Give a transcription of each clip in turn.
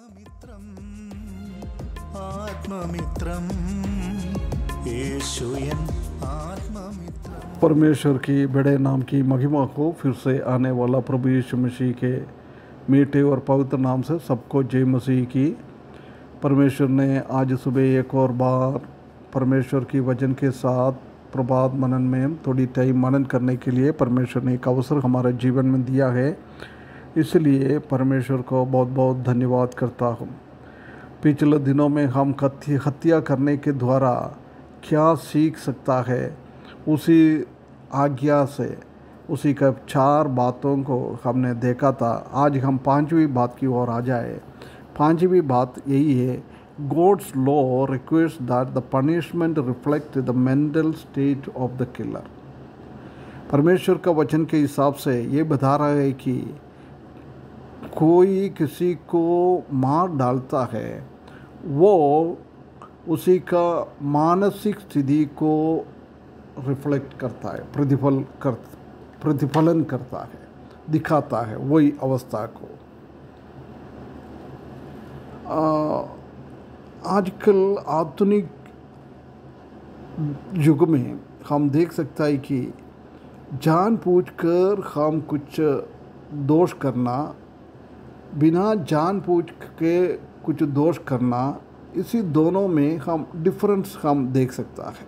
ആത്മമിത്രം ആത്മമിത്രം യേശുയൻ ആത്മമിത്രം। परमेश्वर की बड़े नाम की महिमा को फिर से आने वाला प्रभु यीशु मसीह के मीठे और पवित्र नाम से सबको जय मसीह की। परमेश्वर ने आज सुबह एक और बार परमेश्वर की वचन के साथ प्रभात मनन में थोड़ी टाइम मनन करने के लिए परमेश्वर ने एक अवसर हमारे जीवन में दिया है, इसलिए परमेश्वर को बहुत बहुत धन्यवाद करता हूँ। पिछले दिनों में हम हत्या करने के द्वारा क्या सीख सकता है, उसी आज्ञा से उसी का 4 बातों को हमने देखा था। आज हम 5वीं बात की ओर आ जाए। 5वीं बात यही है, God's law requires that the punishment reflect the mental state of the killer। परमेश्वर का वचन के हिसाब से ये बता रहा है कि कोई किसी को मार डालता है, वो उसी का मानसिक स्थिति को रिफ्लेक्ट करता है, प्रतिफलन करता है, दिखाता है वही अवस्था को। आजकल आधुनिक युग में हम देख सकता है कि जानबूझकर हम कुछ दोष करना, बिना जानबूझ के कुछ दोष करना, इसी दोनों में हम डिफरेंस हम देख सकता है।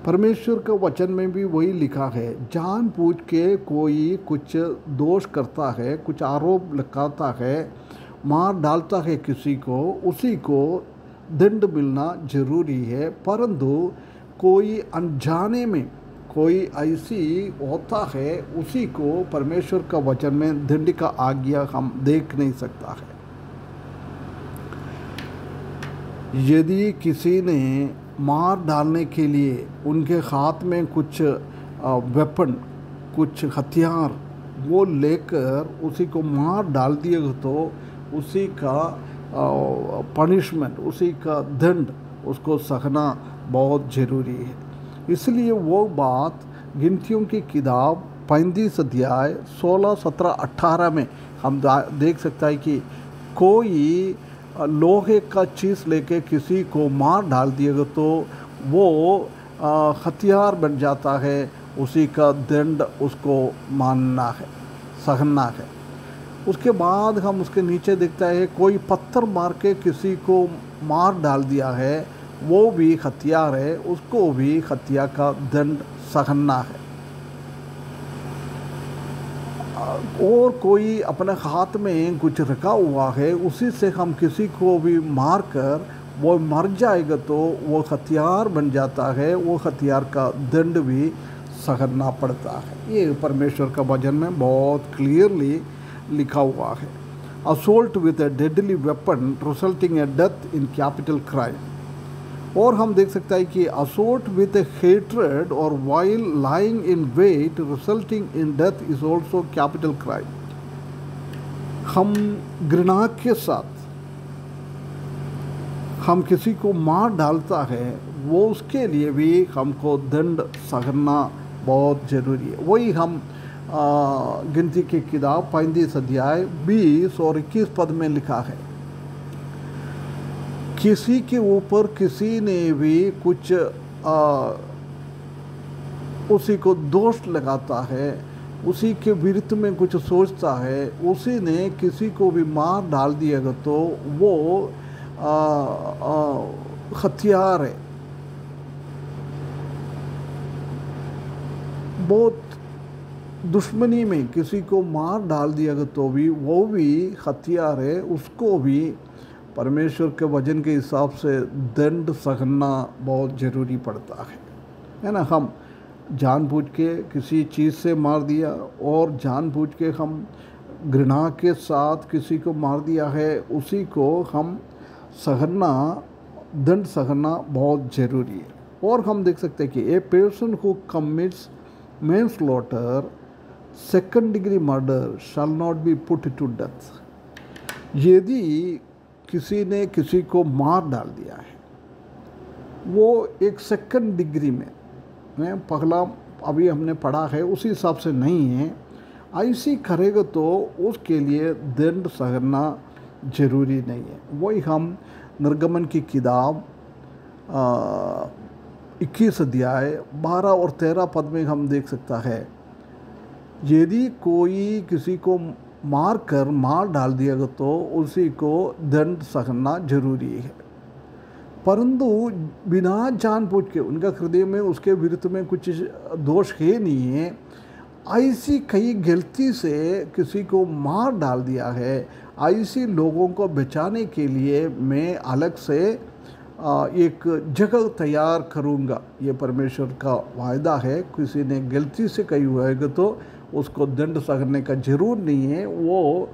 परमेश्वर का वचन में भी वही लिखा है, जानबूझ के कोई कुछ दोष करता है, कुछ आरोप लगाता है, मार डालता है किसी को, उसी को दंड मिलना जरूरी है। परंतु कोई अनजाने में कोई ऐसी होता है, उसी को परमेश्वर का वचन में दंड का आज्ञा हम देख नहीं सकता है। यदि किसी ने मार डालने के लिए उनके हाथ में कुछ वेपन, कुछ हथियार वो लेकर उसी को मार डाल दिए तो उसी का पनिशमेंट, उसी का दंड उसको सहना बहुत ज़रूरी है। इसलिए वो बात गिनतियों की किताब 35 अध्याय 16, 17, 18 में हम देख सकता है कि कोई लोहे का चीज़ लेके किसी को मार डाल दिएगा तो वो हथियार बन जाता है, उसी का दंड उसको मानना है, सहना है। उसके बाद हम उसके नीचे देखता है कोई पत्थर मार के किसी को मार डाल दिया है, वो भी हथियार है, उसको भी हत्या का दंड सहना है। और कोई अपने हाथ में कुछ रखा हुआ है, उसी से हम किसी को भी मार कर वो मर जाएगा तो वो हथियार बन जाता है, वो हथियार का दंड भी सहना पड़ता है। ये परमेश्वर का वचन में बहुत क्लियरली लिखा हुआ है। Assault with a deadly weapon resulting a death in capital crime. और हम देख सकते हैं कि असोल्ट विद ए हेट्रेड और while lying in wait resulting in death is also capital crime. हम घृणा के साथ हम किसी को मार डालता है, वो उसके लिए भी हमको दंड सहना बहुत ज़रूरी है। वही हम गिनती की किताब 35 अध्याय 20 और 21 पद में लिखा है, किसी के ऊपर किसी ने भी कुछ उसी को दोष लगाता है, उसी के विरुद्ध में कुछ सोचता है, उसी ने किसी को भी मार डाल दिएगा तो वो हथियार है। बहुत दुश्मनी में किसी को मार डाल दिएगा तो भी वो भी हथियार है, उसको भी परमेश्वर के वचन के हिसाब से दंड सहना बहुत ज़रूरी पड़ता है ना। हम जानबूझ के किसी चीज़ से मार दिया और जानबूझ के हम घृणा के साथ किसी को मार दिया है, उसी को हम सहना, दंड सहना बहुत ज़रूरी है। और हम देख सकते हैं कि a person who commits manslaughter, second degree murder shall not be put to death. यदि किसी ने किसी को मार डाल दिया है, वो एक सेकंड डिग्री में, पहला अभी हमने पढ़ा है उसी हिसाब से नहीं है, ऐसी करेगा तो उसके लिए दंड सहना जरूरी नहीं है। वही हम निर्गमन की किताब 21 अध्याय 12 और 13 पद में हम देख सकता है, यदि कोई किसी को मार डाल दिया तो उसी को दंड सहना जरूरी है, परंतु बिना जानबूझ के उनका हृदय में उसके विरुद्ध में कुछ दोष है नहीं है, ऐसी कई गलती से किसी को मार डाल दिया है, ऐसी लोगों को बचाने के लिए मैं अलग से एक जगह तैयार करूँगा। ये परमेश्वर का वायदा है। किसी ने गलती से कही हुआ है तो उसको दंड सहने का जरूर नहीं है, वो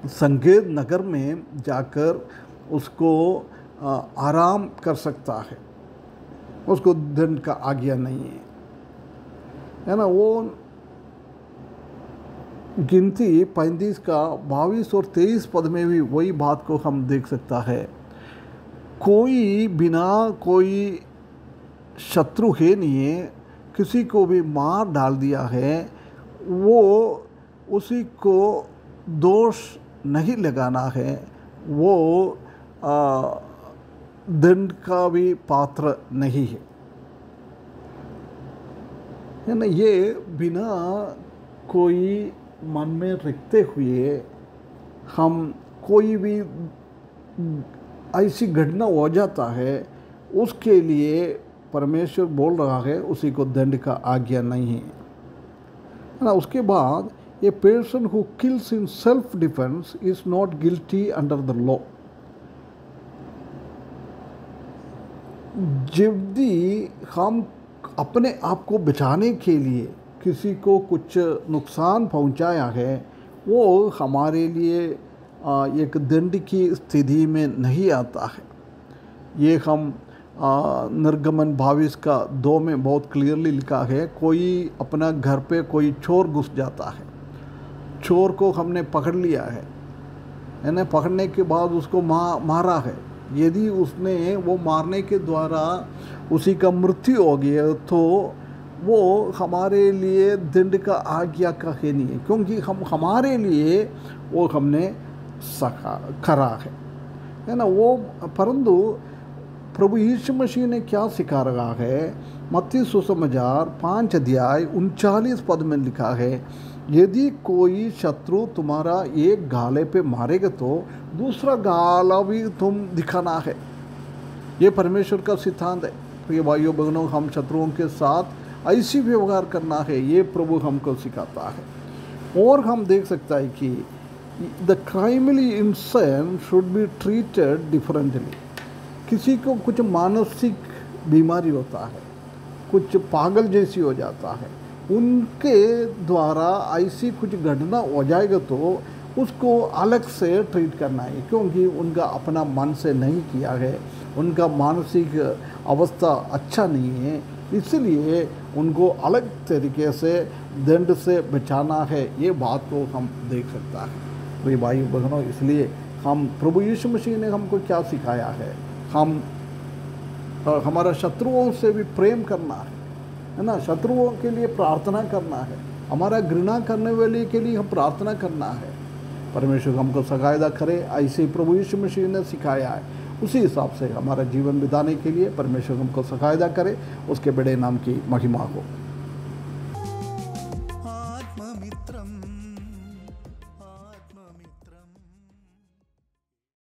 संकेत नगर में जाकर उसको आराम कर सकता है, उसको दंड का आज्ञा नहीं है ना। वो गिनती 35 का 22 और 23 पद में भी वही बात को हम देख सकता है। कोई बिना कोई शत्रु है नहीं है, किसी को भी मार डाल दिया है, वो उसी को दोष नहीं लगाना है, वो दंड का भी पात्र नहीं है ना। ये बिना कोई मन में रखते हुए हम कोई भी ऐसी घटना हो जाता है, उसके लिए परमेश्वर बोल रहा है उसी को दंड का आज्ञा नहीं है ना। उसके बाद ए person who kills in self defence is not guilty under the law. यदि हम अपने आप को बचाने के लिए किसी को कुछ नुकसान पहुंचाया है, वो हमारे लिए एक दंड की स्थिति में नहीं आता है। ये हम निर्गमन 22 का 2 में बहुत क्लियरली लिखा है। कोई अपना घर पे कोई चोर घुस जाता है, चोर को हमने पकड़ लिया है ना, पकड़ने के बाद उसको मारा है, यदि उसने वो मारने के द्वारा उसी का मृत्यु हो गया तो वो हमारे लिए दंड का आज्ञा का है नहीं है, क्योंकि हम हमारे लिए वो हमने करा है ना। वो परंतु प्रभु यीशु मसीह ने क्या सिखा रहा है, मत्ती सुसमाचार 5 अध्याय 39 पद में लिखा है, यदि कोई शत्रु तुम्हारा एक गाले पे मारेगा तो दूसरा गाला भी तुम दिखाना है। ये परमेश्वर का सिद्धांत है। प्रिय भाइयों बहनों, हम शत्रुओं के साथ ऐसी व्यवहार करना है, ये प्रभु हमको सिखाता है। और हम देख सकता है कि द क्राइमली इंसान शुड बी ट्रीटेड डिफरेंटली। किसी को कुछ मानसिक बीमारी होता है, कुछ पागल जैसी हो जाता है, उनके द्वारा ऐसी कुछ घटना हो जाएगा तो उसको अलग से ट्रीट करना है, क्योंकि उनका अपना मन से नहीं किया है, उनका मानसिक अवस्था अच्छा नहीं है, इसलिए उनको अलग तरीके से दंड से बचाना है। ये बात को हम देख सकता है। तो ये भाई बहनों, इसलिए हम प्रभु यीशु मसीह ने हमको क्या सिखाया है, हम हमारा शत्रुओं से भी प्रेम करना है ना, शत्रुओं के लिए प्रार्थना करना है, हमारा घृणा करने वाले के लिए हम प्रार्थना करना है। परमेश्वर हमको सहायता करे, ऐसे प्रभु यीशु मसीह ने सिखाया है, उसी हिसाब से हमारा जीवन बिताने के लिए परमेश्वर हमको सहायता करे। उसके बड़े नाम की महिमा हो।